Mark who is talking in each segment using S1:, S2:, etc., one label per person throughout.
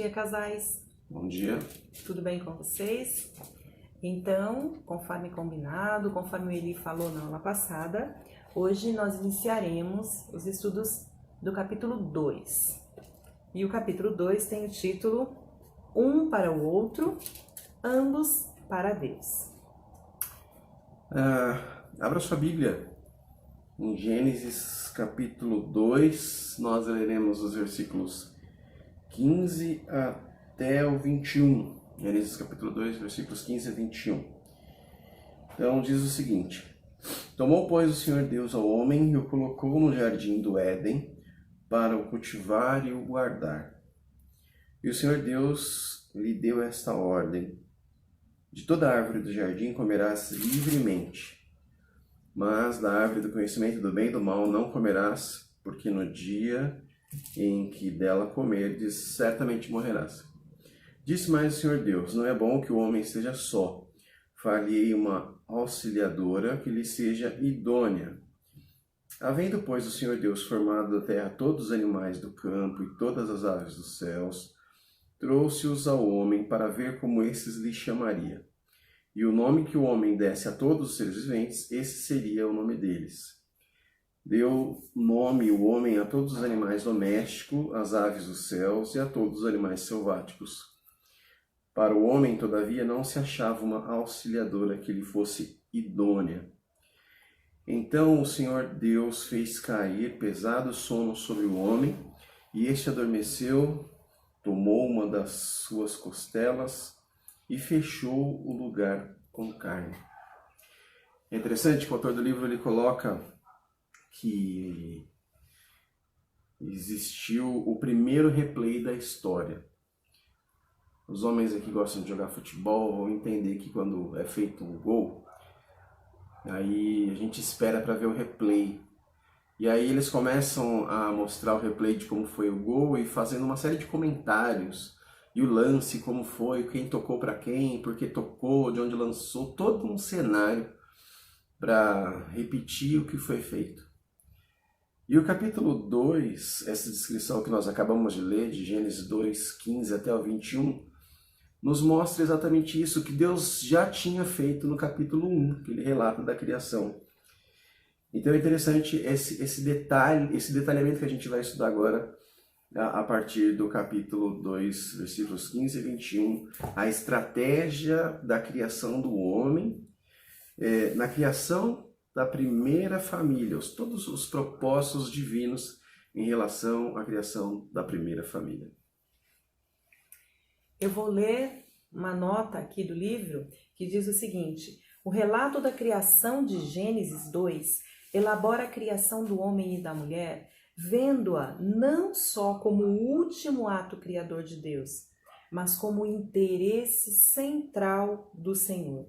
S1: dia, casais.
S2: Bom dia.
S1: Tudo bem com vocês? Então, conforme combinado, conforme o Eli falou na aula passada, hoje nós iniciaremos os estudos do capítulo 2. E o capítulo 2 tem o título Um para o Outro, Ambos para Deus.
S2: Abra sua Bíblia em Gênesis capítulo 2, nós leremos os versículos 15 até o 21. Gênesis capítulo 2, versículos 15 a 21. Então diz o seguinte: Tomou, pois, o Senhor Deus ao homem e o colocou no jardim do Éden para o cultivar e o guardar. E o Senhor Deus lhe deu esta ordem: De toda árvore do jardim comerás livremente, mas da árvore do conhecimento do bem e do mal não comerás, porque no dia em que dela comerdes, certamente morrerás. Disse mais o Senhor Deus: Não é bom que o homem esteja só. Far-lhe-ei uma auxiliadora que lhe seja idônea. Havendo, pois, o Senhor Deus formado da terra todos os animais do campo e todas as aves dos céus, trouxe-os ao homem para ver como esses lhe chamaria. E o nome que o homem desse a todos os seres viventes, esse seria o nome deles. Deu nome o homem a todos os animais domésticos, às aves dos céus e a todos os animais selváticos. Para o homem, todavia, não se achava uma auxiliadora que lhe fosse idônea. Então o Senhor Deus fez cair pesado sono sobre o homem, e este adormeceu, tomou uma das suas costelas e fechou o lugar com carne. É interessante que o autor do livro ele coloca que existiu o primeiro replay da história. Os homens aqui gostam de jogar futebol vão entender que quando é feito um gol, aí a gente espera para ver o replay. E aí eles começam a mostrar o replay de como foi o gol e fazendo uma série de comentários. E o lance, como foi, quem tocou para quem, por que tocou, de onde lançou, todo um cenário para repetir o que foi feito. E o capítulo 2, essa descrição que nós acabamos de ler, de Gênesis 2, 15 até o 21, nos mostra exatamente isso que Deus já tinha feito no capítulo 1, que ele relata da criação. Então é interessante esse detalhamento que a gente vai estudar agora, a partir do capítulo 2, versículos 15 e 21, a estratégia da criação do homem, na criação da primeira família, todos os propósitos divinos em relação à criação da primeira família.
S1: Eu vou ler uma nota aqui do livro que diz o seguinte: o relato da criação de Gênesis 2 elabora a criação do homem e da mulher, vendo-a não só como o último ato criador de Deus, mas como o interesse central do Senhor.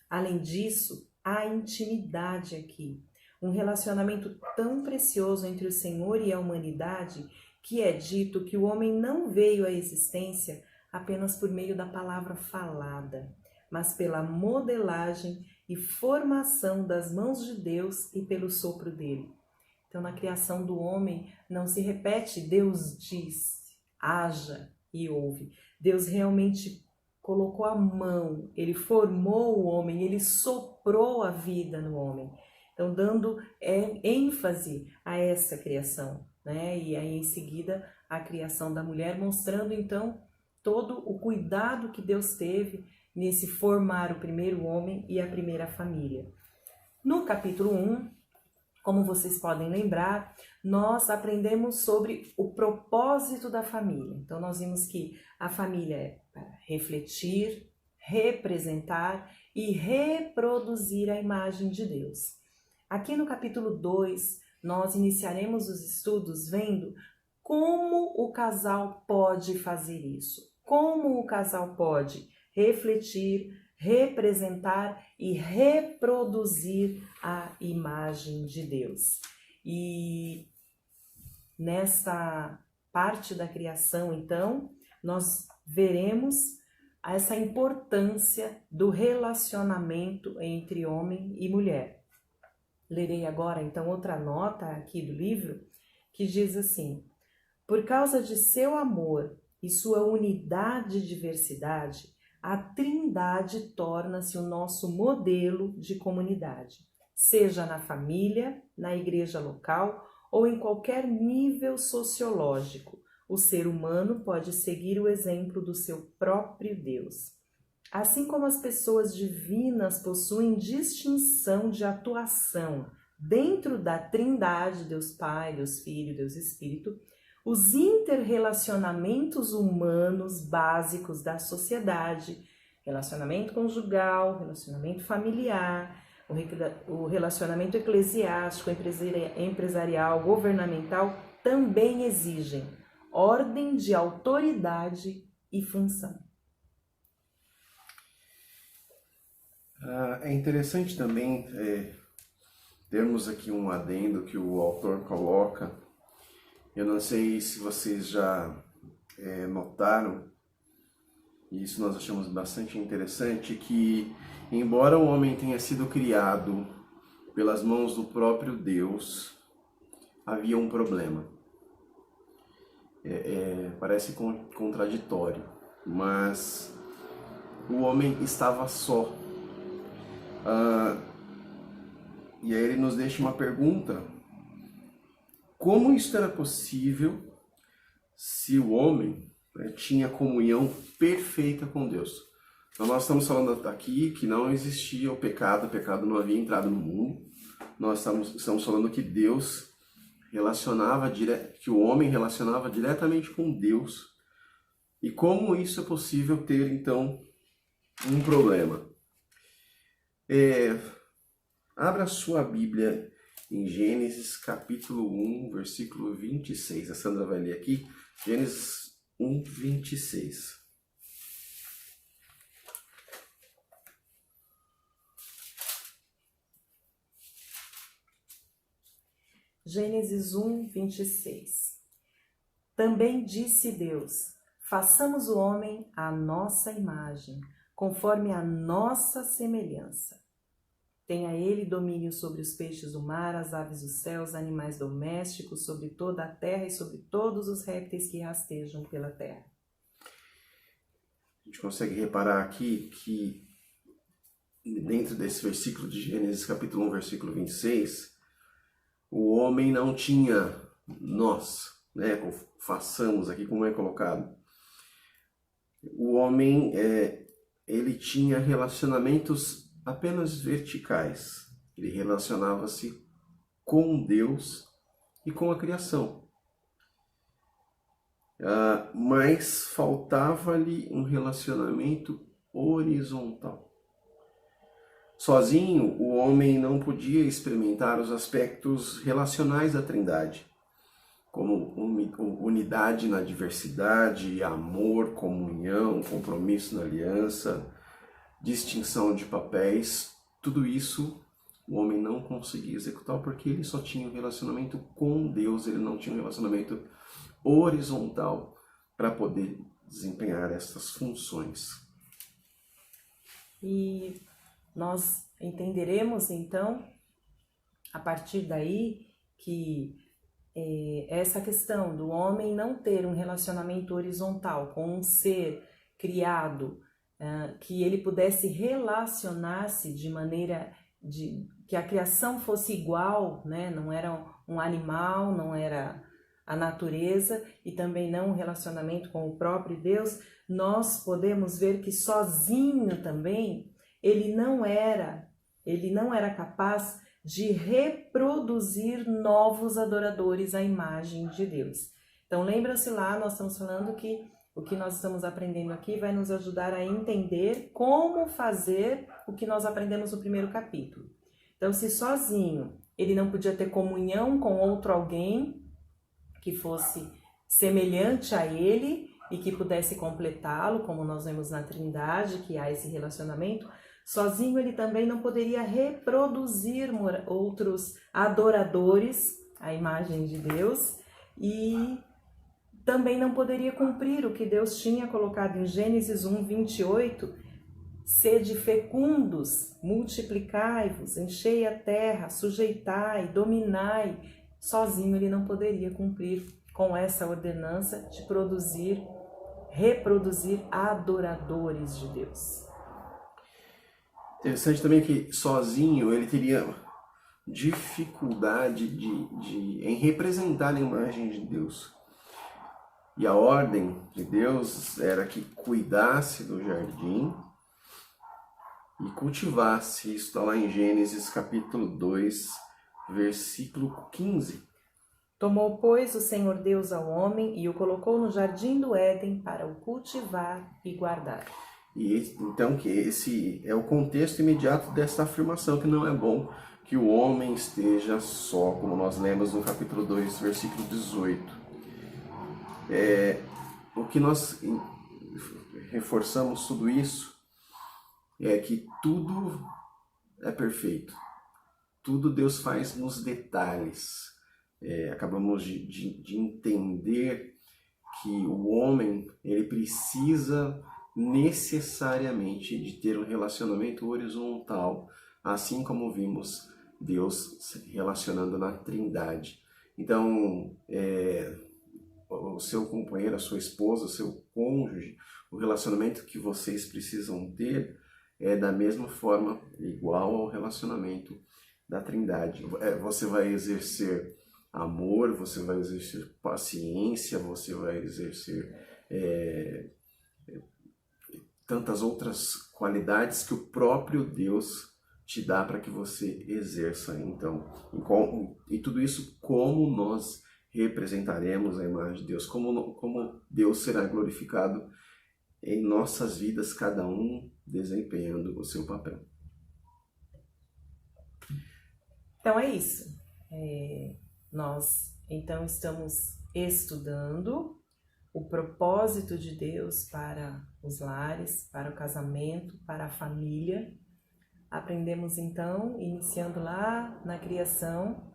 S1: Além disso, há intimidade aqui, um relacionamento tão precioso entre o Senhor e a humanidade, que é dito que o homem não veio à existência apenas por meio da palavra falada, mas pela modelagem e formação das mãos de Deus e pelo sopro dele. Então, na criação do homem, não se repete Deus disse, haja e ouve. Deus realmente colocou a mão, ele formou o homem, ele soprou a vida no homem. Então, dando ênfase a essa criação, né? E aí, em seguida, a criação da mulher, mostrando, então, todo o cuidado que Deus teve nesse formar o primeiro homem e a primeira família. No capítulo 1, como vocês podem lembrar, nós aprendemos sobre o propósito da família. Então, nós vimos que a família é para refletir, representar e reproduzir a imagem de Deus. Aqui no capítulo 2, nós iniciaremos os estudos vendo como o casal pode fazer isso. Como o casal pode refletir, representar e reproduzir a imagem de Deus. E nessa parte da criação, então, nós veremos essa importância do relacionamento entre homem e mulher. Lerei agora, então, outra nota aqui do livro, que diz assim: por causa de seu amor e sua unidade e diversidade, a Trindade torna-se o nosso modelo de comunidade, seja na família, na igreja local ou em qualquer nível sociológico. O ser humano pode seguir o exemplo do seu próprio Deus. Assim como as pessoas divinas possuem distinção de atuação dentro da Trindade, Deus Pai, Deus Filho, Deus Espírito, os interrelacionamentos humanos básicos da sociedade, relacionamento conjugal, relacionamento familiar, o relacionamento eclesiástico, empresarial, governamental, também exigem ordem de autoridade e função.
S2: É interessante também termos aqui um adendo que o autor coloca. Eu não sei se vocês já notaram, e isso nós achamos bastante interessante, que embora o homem tenha sido criado pelas mãos do próprio Deus, havia um problema. Parece contraditório, mas o homem estava só. E aí ele nos deixa uma pergunta: como isso era possível se o homem tinha comunhão perfeita com Deus? Então nós estamos falando aqui que não existia o pecado não havia entrado no mundo. Nós estamos falando que Deus que o homem relacionava diretamente com Deus. E como isso é possível ter então um problema? Abra sua Bíblia em Gênesis capítulo 1, versículo 26. A Sandra vai ler aqui, Gênesis 1, 26.
S1: Gênesis 1, 26. Também disse Deus: façamos o homem à nossa imagem, conforme a nossa semelhança. Tenha ele domínio sobre os peixes do mar, as aves dos céus, animais domésticos, sobre toda a terra e sobre todos os répteis que rastejam pela terra.
S2: A gente consegue reparar aqui que dentro desse versículo de Gênesis capítulo 1, versículo 26, o homem não tinha nós, façamos aqui como é colocado. O homem, ele tinha relacionamentos apenas verticais. Ele relacionava-se com Deus e com a criação. Mas faltava-lhe um relacionamento horizontal. Sozinho, o homem não podia experimentar os aspectos relacionais da Trindade, como unidade na diversidade, amor, comunhão, compromisso na aliança, distinção de papéis. Tudo isso o homem não conseguia executar porque ele só tinha um relacionamento com Deus, ele não tinha um relacionamento horizontal para poder desempenhar essas funções.
S1: E nós entenderemos então, a partir daí, que essa questão do homem não ter um relacionamento horizontal com um ser criado, que ele pudesse relacionar-se de maneira que a criação fosse igual, não era um animal, não era a natureza e também não um relacionamento com o próprio Deus, nós podemos ver que sozinho também ele não era capaz de reproduzir novos adoradores à imagem de Deus. Então lembra-se lá, nós estamos falando que o que nós estamos aprendendo aqui vai nos ajudar a entender como fazer o que nós aprendemos no primeiro capítulo. Então, se sozinho ele não podia ter comunhão com outro alguém que fosse semelhante a ele e que pudesse completá-lo, como nós vemos na Trindade, que há esse relacionamento, sozinho ele também não poderia reproduzir outros adoradores à imagem de Deus e também não poderia cumprir o que Deus tinha colocado em Gênesis 1, 28, sede fecundos, multiplicai-vos, enchei a terra, sujeitai, dominai. Sozinho ele não poderia cumprir com essa ordenança de produzir reproduzir adoradores de Deus.
S2: Interessante também que sozinho ele teria dificuldade em representar a imagem de Deus. E a ordem de Deus era que cuidasse do jardim e cultivasse. Isso está lá em Gênesis capítulo 2, versículo 15.
S1: Tomou, pois, o Senhor Deus ao homem e o colocou no jardim do Éden para o cultivar e guardar.
S2: E então que esse é o contexto imediato dessa afirmação, que não é bom que o homem esteja só, como nós lemos no capítulo 2, versículo 18. O que nós reforçamos tudo isso é que tudo é perfeito. Tudo Deus faz nos detalhes. Acabamos de entender que o homem ele precisa necessariamente de ter um relacionamento horizontal, assim como vimos Deus se relacionando na Trindade. Então, o seu companheiro, a sua esposa, o seu cônjuge, o relacionamento que vocês precisam ter é da mesma forma, igual ao relacionamento da Trindade. Você vai exercer amor, você vai exercer paciência, você vai exercer tantas outras qualidades que o próprio Deus te dá para que você exerça. Então, e tudo isso como nós representaremos a imagem de Deus, como Deus será glorificado em nossas vidas, cada um desempenhando o seu papel.
S1: Então é isso. Nós então estamos estudando o propósito de Deus para os lares, para o casamento, para a família. Aprendemos então, iniciando lá na criação,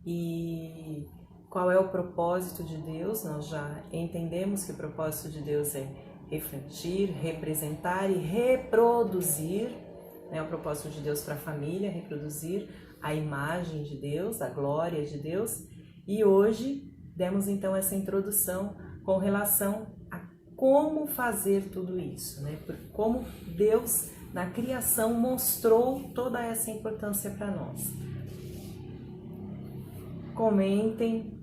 S1: e qual é o propósito de Deus. Nós já entendemos que o propósito de Deus é refletir, representar e reproduzir, né? O propósito de Deus para a família, reproduzir a imagem de Deus, a glória de Deus. E hoje demos então essa introdução com relação a como fazer tudo isso, né? Como Deus na criação mostrou toda essa importância para nós. Comentem,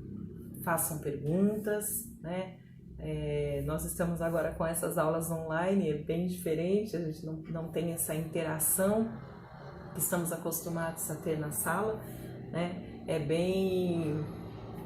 S1: façam perguntas, né? Nós estamos agora com essas aulas online, é bem diferente, a gente não tem essa interação que estamos acostumados a ter na sala, né? É bem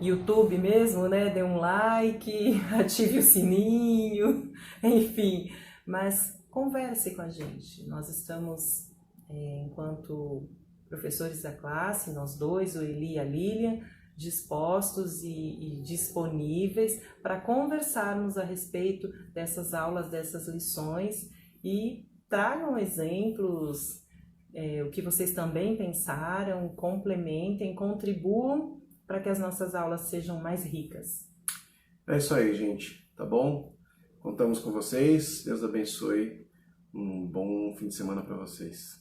S1: YouTube mesmo, né? Dê um like, ative o sininho, enfim, mas converse com a gente. Nós estamos, enquanto professores da classe, nós dois, o Eli e a Lilian, dispostos e disponíveis para conversarmos a respeito dessas aulas, dessas lições, e tragam exemplos, o que vocês também pensaram, complementem, contribuam para que as nossas aulas sejam mais ricas.
S2: É isso aí, gente, tá bom? Contamos com vocês, Deus abençoe, um bom fim de semana para vocês.